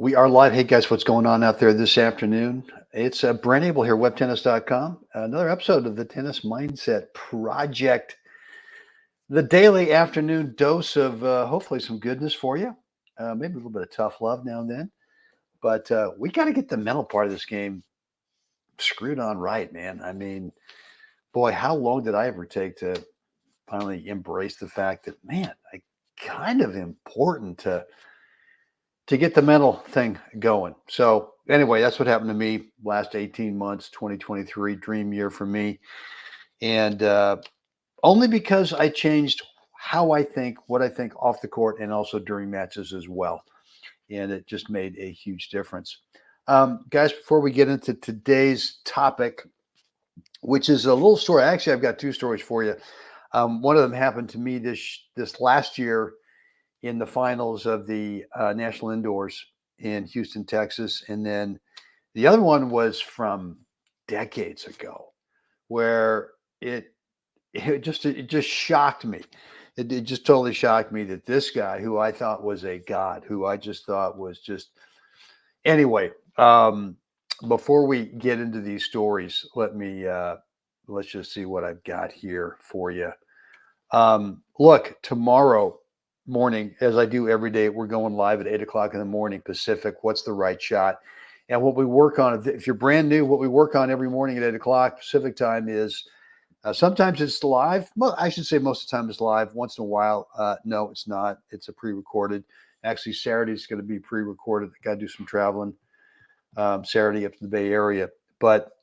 We are live. Hey guys, what's going on out there this afternoon? It's Brent Abel here, WebTennis.com. Another episode of the Tennis Mindset Project. The daily afternoon dose of hopefully some goodness for you. Maybe a little bit of tough love now and then. But we got to get the mental part of this game screwed on right, man. I mean, boy, how long did I ever take to finally embrace the fact that, man, I kind of important to get the mental thing going. So anyway, that's what happened to me last 18 months, 2023, dream year for me. And only because I changed how I think, what I think off the court and also during matches as well. And it just made a huge difference. Guys, before we get into today's topic, which is a little story. Actually, I've got two stories for you. One of them happened to me this last year in the finals of the National Indoors in Houston, Texas. And then the other one was from decades ago, where it just shocked me. It just totally shocked me that this guy, who I thought was a god, who I just thought was just anyway. Before we get into these stories, let's just see what I've got here for you. Look, tomorrow morning, as I do every day, we're going live at 8 o'clock in the morning Pacific. What's the right shot? And what we work on, if you're brand new, what we work on every morning at 8 o'clock Pacific time is sometimes it's live. Well, I should say most of the time it's live. Once in a while, no, it's not. It's a pre-recorded. Actually, Saturday is going to be pre-recorded. I got to do some traveling Saturday up to the Bay Area. But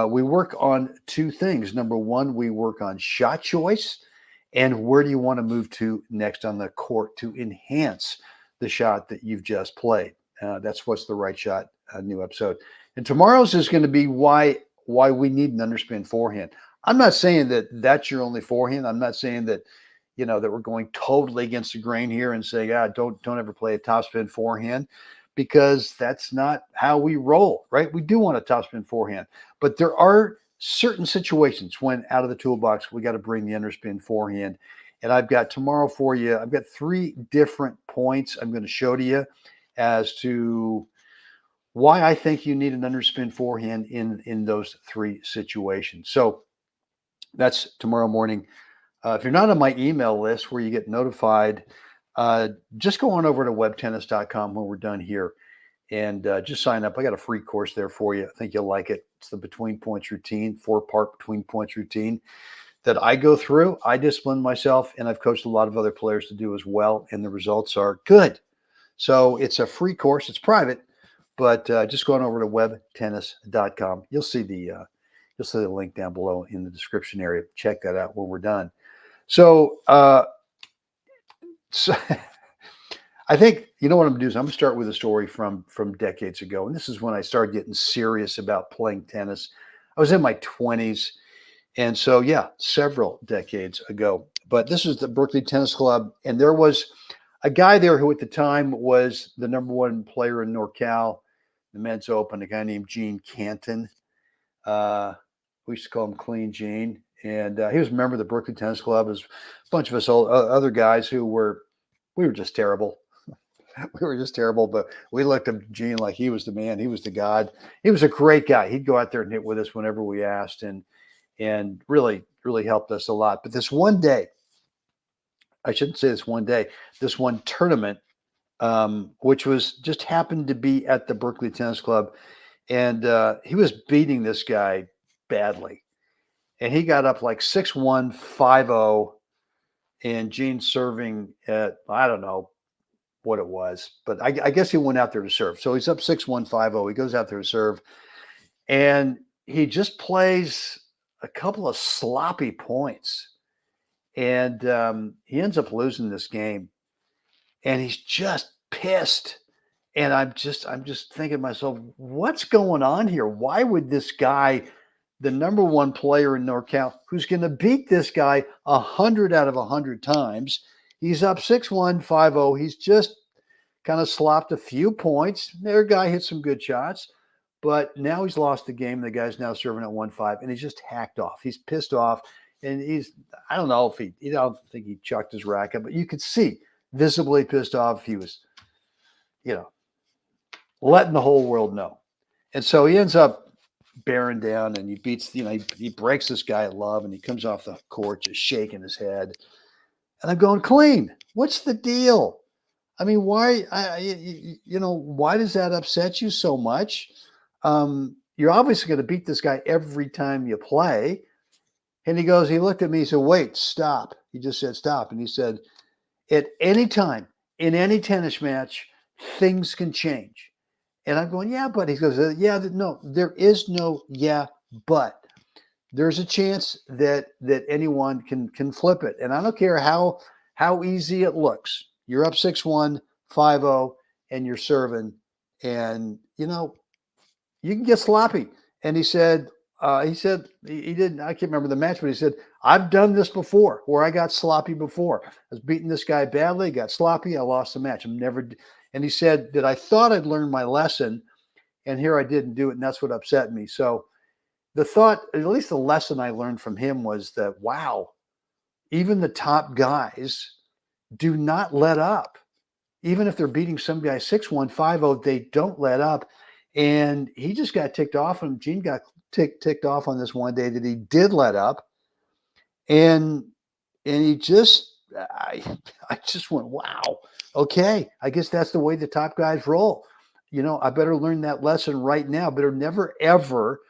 we work on two things. Number one, we work on shot choice. And where do you want to move to next on the court to enhance the shot that you've just played? That's what's the right shot, a new episode. And tomorrow's is going to be why we need an underspin forehand. I'm not saying that that's your only forehand. I'm not saying that, that we're going totally against the grain here and saying, don't ever play a topspin forehand, because that's not how we roll, right? We do want a topspin forehand, but there are certain situations when out of the toolbox, we got to bring the underspin forehand. And I've got tomorrow for you, I've got 3 different points I'm going to show to you as to why I think you need an underspin forehand in those 3 situations. So that's tomorrow morning. If you're not on my email list where you get notified, just go on over to webtennis.com when we're done here. And just sign up. I got a free course there for you. I think you'll like it. It's the between points routine, 4-part between points routine that I go through. I discipline myself, and I've coached a lot of other players to do as well, and the results are good. So it's a free course. It's private, but just going over to webtennis.com. You'll see the link down below in the description area. Check that out when we're done. So I think, what I'm going to do is I'm going to start with a story from decades ago. And this is when I started getting serious about playing tennis. I was in my 20s. And so, several decades ago. But this is the Berkeley Tennis Club. And there was a guy there who at the time was the #1 player in NorCal, the Men's Open, a guy named Gene Canton. We used to call him Clean Gene. And he was a member of the Berkeley Tennis Club. There's a bunch of us other guys we were just terrible. We were just terrible, but we looked at Gene like he was the man. He was the god. He was a great guy. He'd go out there and hit with us whenever we asked, and really, really helped us a lot. But this one day, I shouldn't say this one day, this one tournament, which was just happened to be at the Berkeley Tennis Club, and he was beating this guy badly. And he got up like 6-1, 5-0, and Gene serving at, I don't know what it was, but I guess he went out there to serve. So he's up 6-1, 5-0. He goes out there to serve, and he just plays a couple of sloppy points, and he ends up losing this game, and he's just pissed. And I'm just thinking to myself, what's going on here? Why would this guy, the #1 player in NorCal, who's going to beat this guy 100 out of 100 times, he's up 6-1, 5-0. He's just kind of slopped a few points. Their guy hit some good shots, but now he's lost the game. The guy's now serving at 1-5, and he's just hacked off. He's pissed off, and I don't know if I don't think he chucked his racket, but you could see visibly pissed off. He was, letting the whole world know. And so he ends up bearing down and he beats, he breaks this guy at love and he comes off the court just shaking his head. And I'm going, clean. What's the deal? I mean, why, why does that upset you so much? You're obviously going to beat this guy every time you play. And he looked at me, he said, wait, stop. He just said, stop. And he said, at any time in any tennis match, things can change. And I'm going, yeah, but he goes, yeah, no, there is no, yeah, but there's a chance that anyone can flip it. And I don't care how easy it looks. You're up 6-1, 5-0, and you're serving. And, you can get sloppy. And he said he didn't, I can't remember the match, but he said, I've done this before where I got sloppy before. I was beating this guy badly, got sloppy, I lost the match. And he said that I thought I'd learned my lesson, and here I didn't do it, and that's what upset me. So the thought, at least the lesson I learned from him was that, wow, even the top guys do not let up. Even if they're beating some guy 6-1, 5-0, they don't let up. And he just got ticked off, and Gene got ticked off on this one day that he did let up. And he just, I just went, wow, okay, I guess that's the way the top guys roll. I better learn that lesson right now. Better never, ever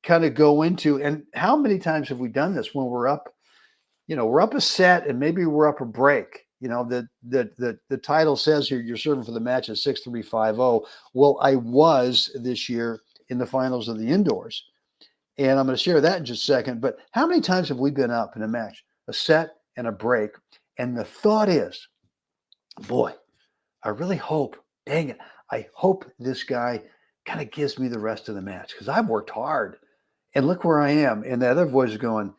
kind of go into, and how many times have we done this when we're up, we're up a set and maybe we're up a break. The title says here you're serving for the match at 6-3, 5-0. Well, I was this year in the finals of the indoors. And I'm going to share that in just a second. But how many times have we been up in a match, a set and a break? And the thought is, boy, I really hope, dang it, I hope this guy kind of gives me the rest of the match because I've worked hard. And look where I am. And the other voice is going,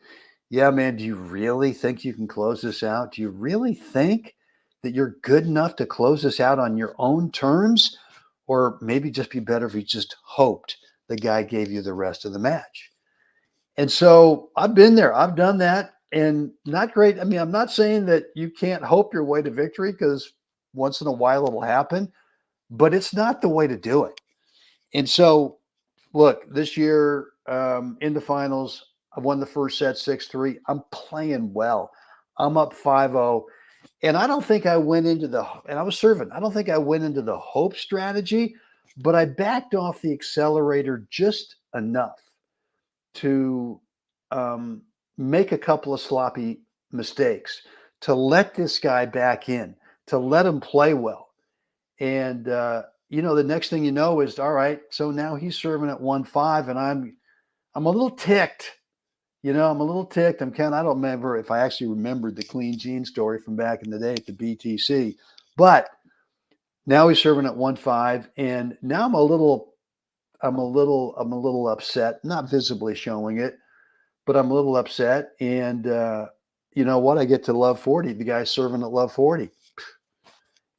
yeah, man, do you really think you can close this out? Do you really think that you're good enough to close this out on your own terms? Or maybe just be better if you just hoped the guy gave you the rest of the match. And so I've been there. I've done that, and not great. I mean, I'm not saying that you can't hope your way to victory because once in a while it'll happen, but it's not the way to do it. And so, look, this year in the finals, I won the first set 6-3. I'm playing well. I'm up 5-0. And I don't think I went into and I was serving. I don't think I went into the hope strategy, but I backed off the accelerator just enough to make a couple of sloppy mistakes, to let this guy back in, to let him play well. And, the next thing you know is, all right, so now he's serving at 1-5 and I'm a little ticked. I'm a little ticked. I don't remember if I actually remembered the Clean Jean story from back in the day at the BTC, but now he's serving at 1-5 and now I'm a little upset, not visibly showing it, but I'm a little upset. And you know what? I get to love 40. The guy's serving at love 40.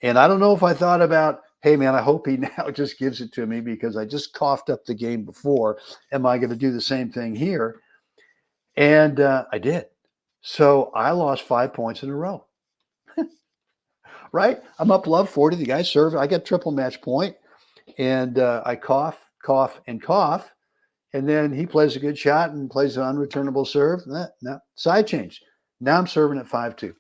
And I don't know if I thought about, hey, man, I hope he now just gives it to me because I just coughed up the game before. Am I going to do the same thing here? And I did. So I lost 5 points in a row. Right? I'm up love 40. The guy's serving. I got triple match point. And I cough, and cough. And then he plays a good shot and plays an unreturnable serve. No, side change. Now I'm serving at 5-2.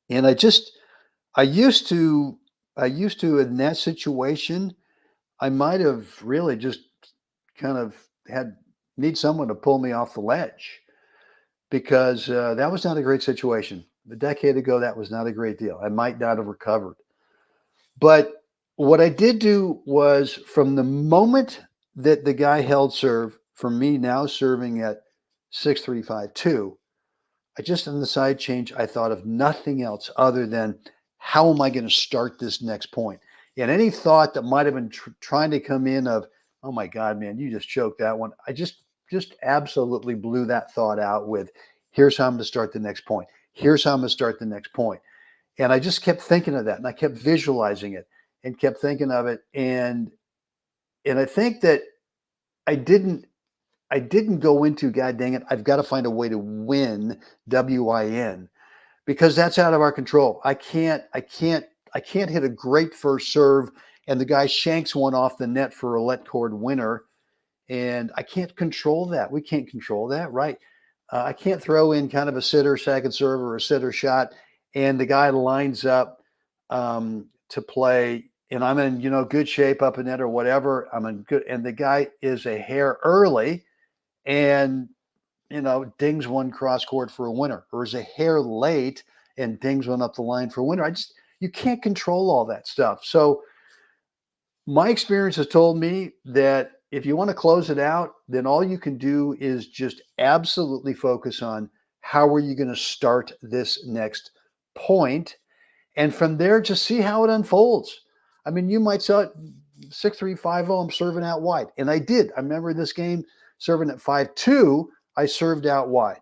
And I used to in that situation, I might have really just kind of need someone to pull me off the ledge because that was not a great situation. A decade ago, that was not a great deal. I might not have recovered. But what I did do was from the moment that the guy held serve, for me now serving at 6-3, 5-2, I just on the side change, I thought of nothing else other than how am I going to start this next point? And any thought that might have been trying to come in of, oh my God, man, you just choked that one. I just absolutely blew that thought out with, here's how I'm going to start the next point. Here's how I'm going to start the next point. And I just kept thinking of that and I kept visualizing it and kept thinking of it. And I think that I didn't go into, God dang it, I've got to find a way to win, WIN, because that's out of our control. I can't hit a great first serve and the guy shanks one off the net for a let cord winner, and I can't control that. We can't control that, right? I can't throw in kind of a sitter second serve or a sitter shot, and the guy lines up to play, and I'm in good shape up in net or whatever. I'm in good, and the guy is a hair early, and dings one cross court for a winner, or is a hair late and dings one up the line for a winner. You can't control all that stuff. So my experience has told me that if you want to close it out, then all you can do is just absolutely focus on how are you going to start this next point, and from there just see how it unfolds. I mean, you might say 6-3, 5-0, I'm serving out wide, and I did. I remember this game serving at 5-2. I served out wide,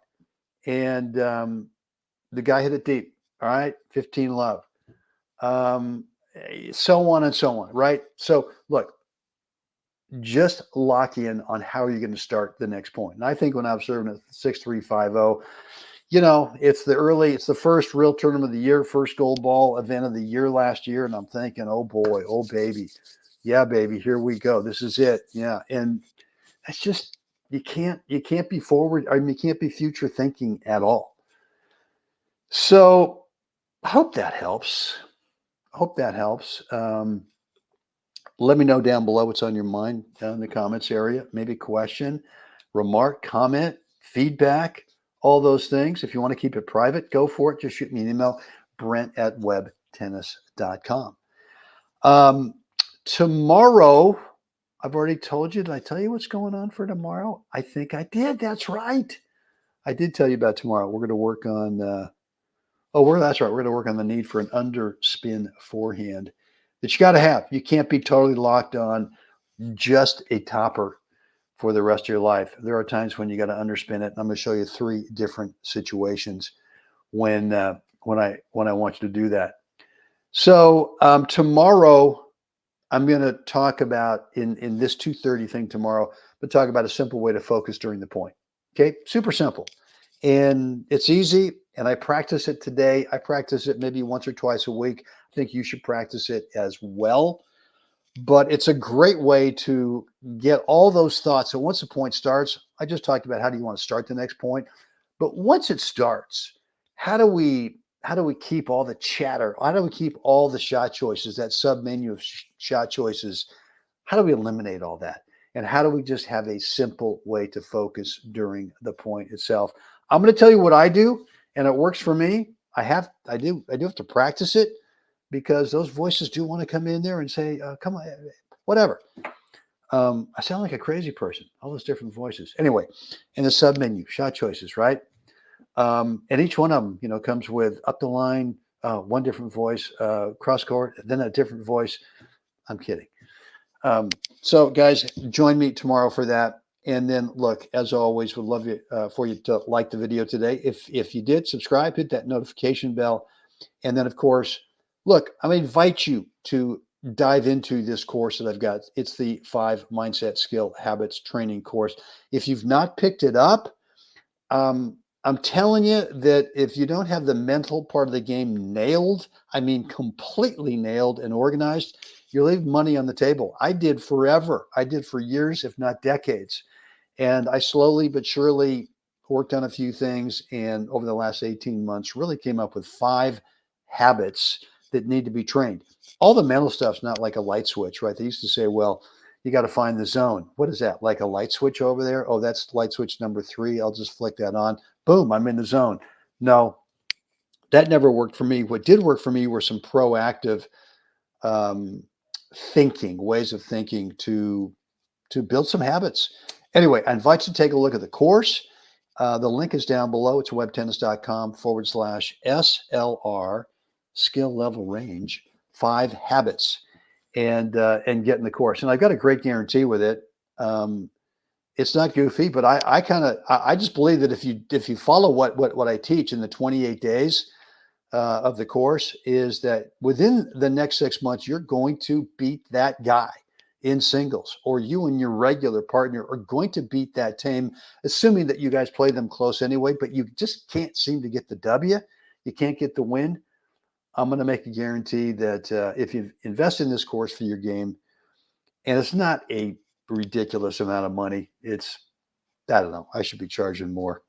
and the guy hit it deep. All right, 15 love. So on and so on, right? So look, just lock in on how you're going to start the next point. And I think when I was serving at 6-3, 5-0, it's the first real tournament of the year, first gold ball event of the year last year. And I'm thinking, oh boy, oh baby. Yeah, baby, here we go. This is it. Yeah. And that's just, you can't be forward. I mean, you can't be future thinking at all. So I hope that helps. Let me know down below what's on your mind down in the comments area. Maybe question, remark, comment, feedback, all those things. If you want to keep it private, go for it. Just shoot me an email, brent@webtennis.com. Tomorrow, I've already told you. Did I tell you what's going on for tomorrow? I think I did. That's right. I did tell you about tomorrow. We're going to work on, that's right. We're going to work on the need for an underspin forehand that you got to have. You can't be totally locked on just a topper for the rest of your life. There are times when you got to underspin it. And I'm going to show you 3 different situations when I want you to do that. So tomorrow, I'm going to talk about in this 2:30 thing tomorrow, but talk about a simple way to focus during the point. Okay, super simple, and it's easy. And I practice it today. I practice it maybe once or twice a week. I think you should practice it as well. But it's a great way to get all those thoughts. So once the point starts, I just talked about how do you want to start the next point. But once it starts, how do we keep all the chatter? How do we keep all the shot choices, that sub menu of shot choices? How do we eliminate all that? And how do we just have a simple way to focus during the point itself? I'm going to tell you what I do, and it works for me. I do have to practice it, because those voices do want to come in there and say, come on, whatever. I sound like a crazy person, all those different voices. Anyway, in the sub menu, shot choices, right? And each one of them, comes with up the line, one different voice, cross court, then a different voice. I'm kidding. So guys, join me tomorrow for that. And then look, as always, would love for you to like the video today. If you did, subscribe, hit that notification bell. And then of course, look, I'm going to invite you to dive into this course that I've got. It's the 5 Mindset Skill Habits Training course. If you've not picked it up, I'm telling you that if you don't have the mental part of the game nailed, I mean completely nailed and organized, you're leaving money on the table. I did forever. I did for years, if not decades. And I slowly but surely worked on a few things. And over the last 18 months, really came up with 5 habits that need to be trained. All the mental stuff's not like a light switch, right? They used to say, well, you got to find the zone. What is that? Like a light switch over there? Oh, that's light switch number 3. I'll just flick that on. Boom, I'm in the zone. No, that never worked for me. What did work for me were some proactive ways of thinking to build some habits. Anyway, I invite you to take a look at the course. The link is down below. It's webtennis.com/SLR skill level range 5 habits, and get in the course. And I've got a great guarantee with it. It's not goofy, but I just believe that if you follow what I teach in the 28 days of the course, is that within the next 6 months, you're going to beat that guy in singles, or you and your regular partner are going to beat that team, assuming that you guys play them close anyway, but you just can't seem to get the W. You can't get the win. I'm going to make a guarantee that if you invest in this course for your game, and it's not a ridiculous amount of money, I don't know, I should be charging more,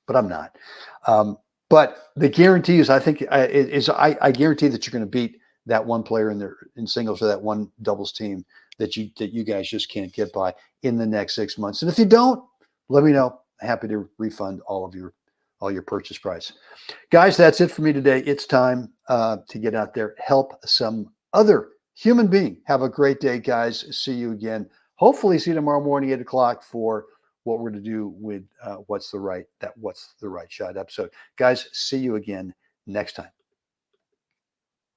but I'm not. But the guarantee is, I think, I guarantee that you're going to beat that one player in singles or that one doubles team that you guys just can't get by in the next 6 months. And if you don't, let me know. I'm happy to refund all your purchase price. Guys, that's it for me today. It's time to get out there, help some other human being. Have a great day, guys. See you again. Hopefully see you tomorrow morning, 8 o'clock, for what we're going to do with What's the Right Shot episode. Guys, see you again next time.